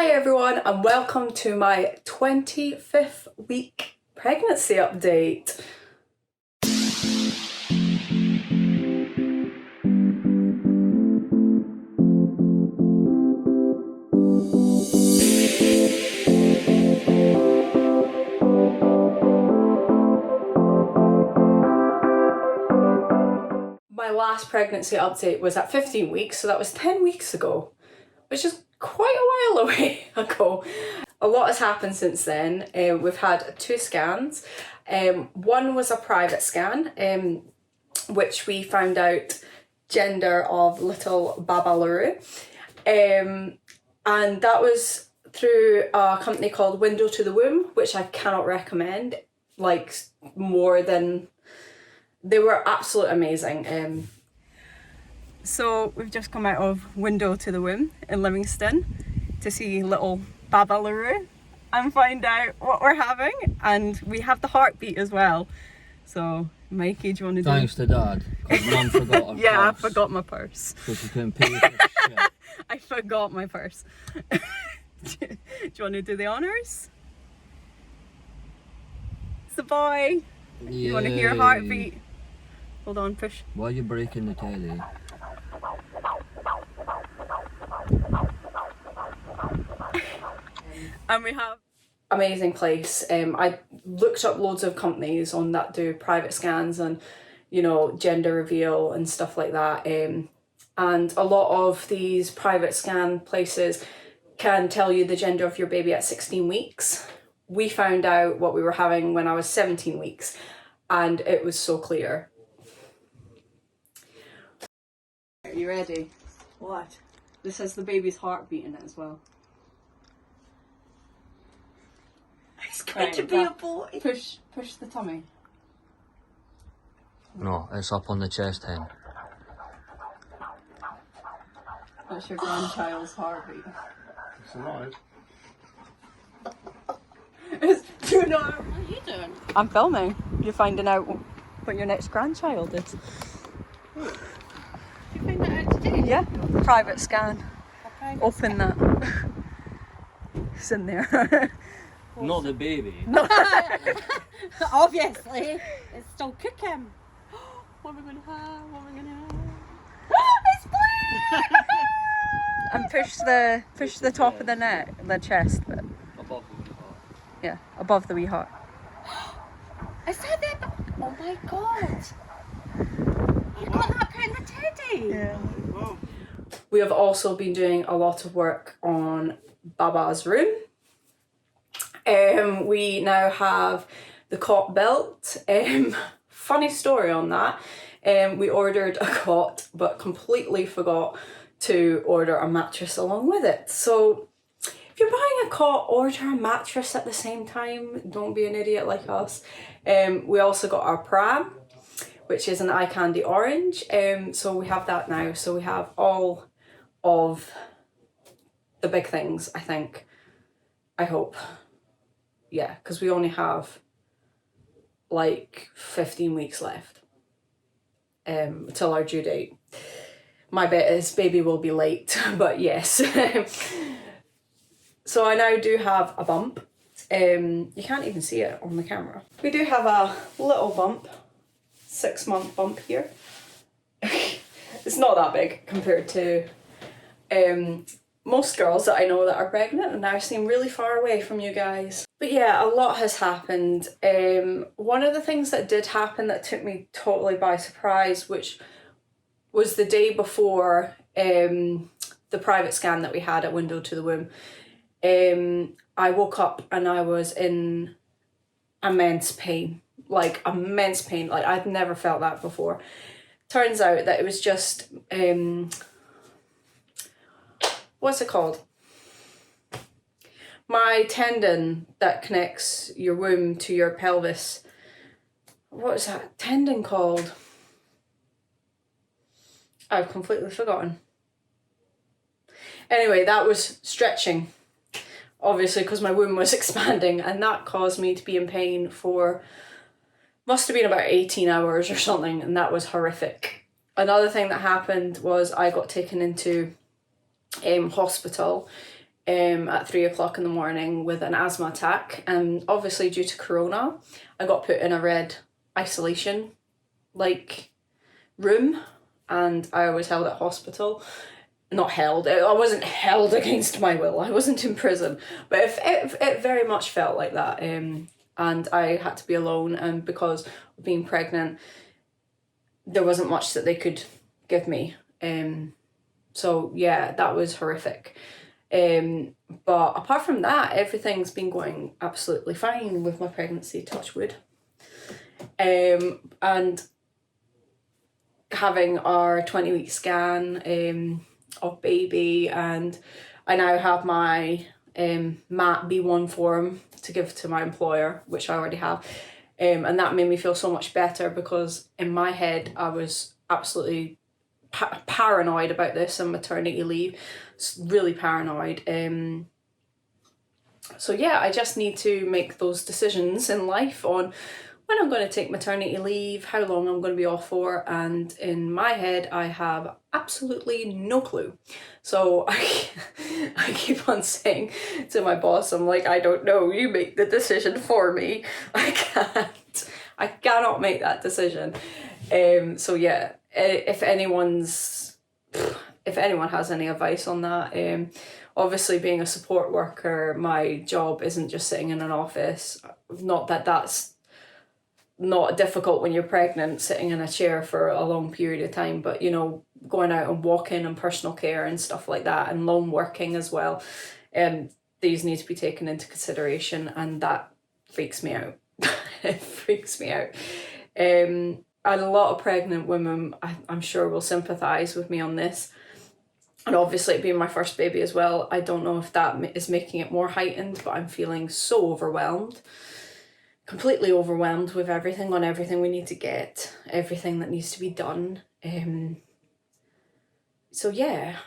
Hi everyone and welcome to my 25th week pregnancy update. My last pregnancy update was at 15 weeks, so that was 10 weeks ago, which is quite a while away ago. A lot has happened since then. We've had 2 scans. One was a private scan, which we found out gender of little Babalaroo. And that was through a company called Window to the Womb, which I cannot recommend, like, more than... They were absolutely amazing. So we've just come out of Window to the Womb in Livingston to see little Babalaroo and find out what we're having, and we have the heartbeat as well. So Mikey, do you want to Thanks to Dad, because Mum forgot her Yeah, purse. I forgot my purse. Because she couldn't pay for shit. I forgot my purse. Do you want to do the honours? It's the boy. You want to hear a heartbeat? Hold on, push. Why are you breaking the teddy? And we have amazing place. I looked up loads of companies on that do private scans and, you know, gender reveal and stuff like that. And a lot of these private scan places can tell you the gender of your baby at 16 weeks. We found out what we were having when I was 17 weeks, and it was so clear. Are you ready? What? This has the baby's heartbeat in it as well. It's going to be a boy. Push the tummy. No, it's up on the chest hen. That's your grandchild's heartbeat. It's alive. Do you know? What are you doing? I'm filming. You're finding out what your next grandchild is. Did you find that out today? Yeah, private scan. A private Open that. It's in there. Not the baby. Obviously, it's still cooking. What am I going to have? What am I going to have? It's blue! And push the top of the neck, the chest bit. Above the wee heart. Yeah, above the wee heart. Is that it? Oh my god! You got that kind of teddy! Yeah. Whoa. We have also been doing a lot of work on Baba's room. We now have the cot built. Funny story on that. We ordered a cot but completely forgot to order a mattress along with it. So if you're buying a cot, order a mattress at the same time. Don't be an idiot like us. We also got our pram, which is an eye candy orange. So we have that now. So we have all of the big things, I think. I hope. Yeah, because we only have like 15 weeks left till our due date. My bet is baby will be late, but yes. So I now do have a bump. You can't even see it on the camera. We do have a little bump, 6-month bump here. It's not that big compared to most girls that I know that are pregnant, and I seem really far away from you guys. But yeah, a lot has happened. One of the things that did happen that took me totally by surprise, which was the day before the private scan that we had at Window to the Womb. I woke up and I was in immense pain, like I'd never felt that before. Turns out that it was just, what's it called? My tendon that connects your womb to your pelvis. What is that tendon called? I've completely forgotten. Anyway, that was stretching, obviously, because my womb was expanding, and that caused me to be in pain for, must have been about 18 hours or something, and that was horrific. Another thing that happened was I got taken into hospital at 3 o'clock in the morning with an asthma attack, and obviously due to corona I got put in a red isolation like room, and I was held at hospital. Not held, I wasn't held against my will, I wasn't in prison, but it very much felt like that. And I had to be alone, and because of being pregnant there wasn't much that they could give me. So yeah, that was horrific. But apart from that, everything's been going absolutely fine with my pregnancy, touch wood. And having our 20-week scan of baby, and I now have my MAT B1 form to give to my employer, which I already have. And that made me feel so much better, because in my head I was absolutely paranoid about this and maternity leave, really paranoid. So yeah, I just need to make those decisions in life on when I'm going to take maternity leave, how long I'm going to be off for, and in my head I have absolutely no clue. So I keep on saying to my boss, I'm like, I don't know, you make the decision for me. I cannot make that decision. So yeah, if anyone has any advice on that, obviously being a support worker, my job isn't just sitting in an office. Not that that's not difficult when you're pregnant, sitting in a chair for a long period of time, but you know, going out and walking and personal care and stuff like that, and lone working as well, these need to be taken into consideration, and that freaks me out. It freaks me out. And a lot of pregnant women, I'm sure, will sympathise with me on this. And obviously it being my first baby as well, I don't know if that is making it more heightened, but I'm feeling so overwhelmed. Completely overwhelmed with everything we need to get, everything that needs to be done. So yeah,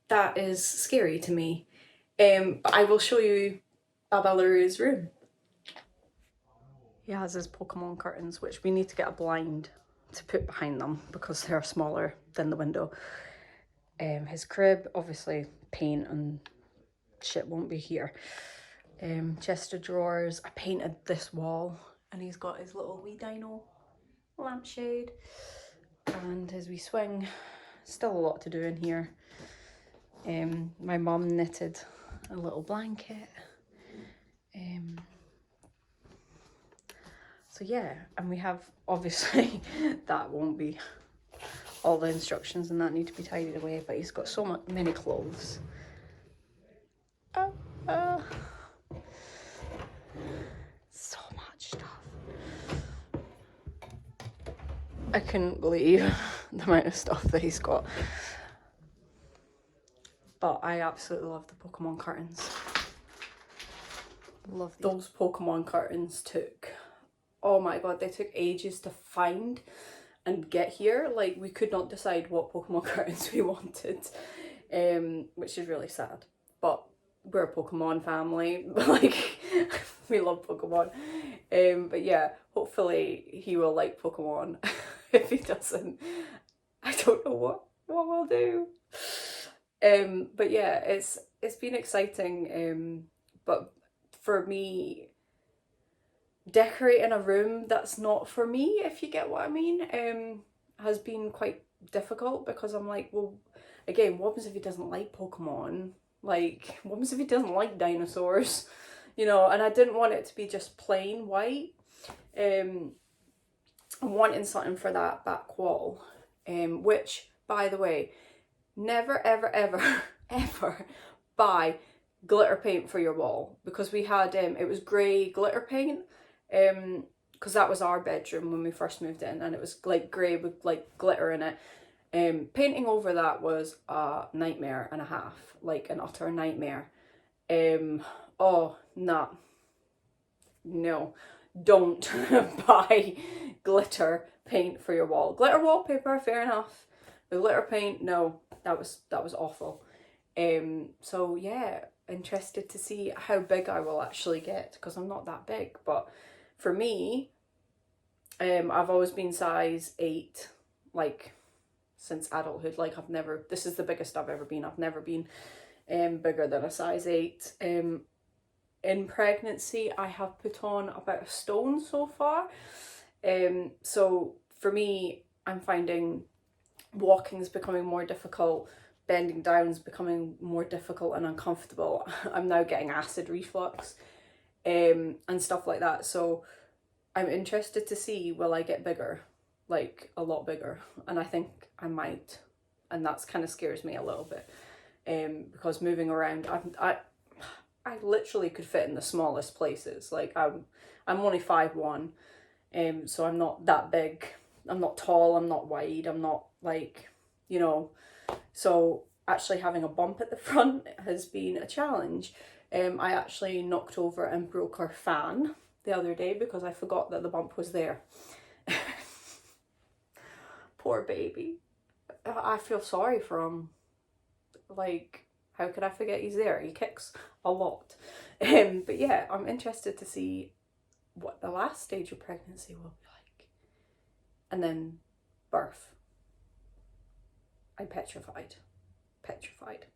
that is scary to me. I will show you Babaluru's room. He has his Pokemon curtains, which we need to get a blind to put behind them because they're smaller than the window. His crib, obviously paint and shit won't be here. Chest of drawers. I painted this wall, and he's got his little wee dino lampshade and his wee swing. Still a lot to do in here. My mum knitted a little blanket. So yeah, and we have, obviously that won't be all the instructions, and that need to be tidied away, but he's got so many clothes. So much stuff. I couldn't believe the amount of stuff that he's got. But I absolutely love the Pokemon curtains. Love these. Those Pokemon curtains took, oh my god, they took ages to find and get here. Like, we could not decide what Pokemon curtains we wanted, which is really sad. But we're a Pokemon family, like, we love Pokemon. But yeah, hopefully he will like Pokemon. If he doesn't, I don't know what we'll do. But yeah, it's been exciting. But for me, decorating a room that's not for me, if you get what I mean, has been quite difficult, because I'm like, well, again, what happens if he doesn't like Pokemon? Like, what happens if he doesn't like dinosaurs? You know, and I didn't want it to be just plain white. I'm wanting something for that back wall, which, by the way, never ever ever ever buy glitter paint for your wall, because we had it was grey glitter paint, because that was our bedroom when we first moved in, and it was like grey with like glitter in it. Painting over that was a nightmare and a half, like an utter nightmare. Oh no, don't buy glitter paint for your wall. Glitter wallpaper, fair enough. The glitter paint, no, that was awful. So yeah, interested to see how big I will actually get, because I'm not that big. But for me, I've always been size 8, like, since adulthood. Like, this is the biggest I've ever been. I've never been bigger than a size 8. In pregnancy, I have put on about a stone so far. So for me, I'm finding walking is becoming more difficult, bending down is becoming more difficult and uncomfortable. I'm now getting acid reflux and stuff like that. So I'm interested to see, will I get bigger, like a lot bigger? And I think I might, and that's kind of scares me a little bit, because moving around, I literally could fit in the smallest places. Like I'm only 5'1", so I'm not that big. I'm not tall, I'm not wide, I'm not like, you know, so actually having a bump at the front has been a challenge. I actually knocked over and broke our fan the other day because I forgot that the bump was there. Poor baby. I feel sorry for him. Like, how could I forget he's there? He kicks a lot. But yeah, I'm interested to see what the last stage of pregnancy will be like. And then birth. I'm petrified. Petrified.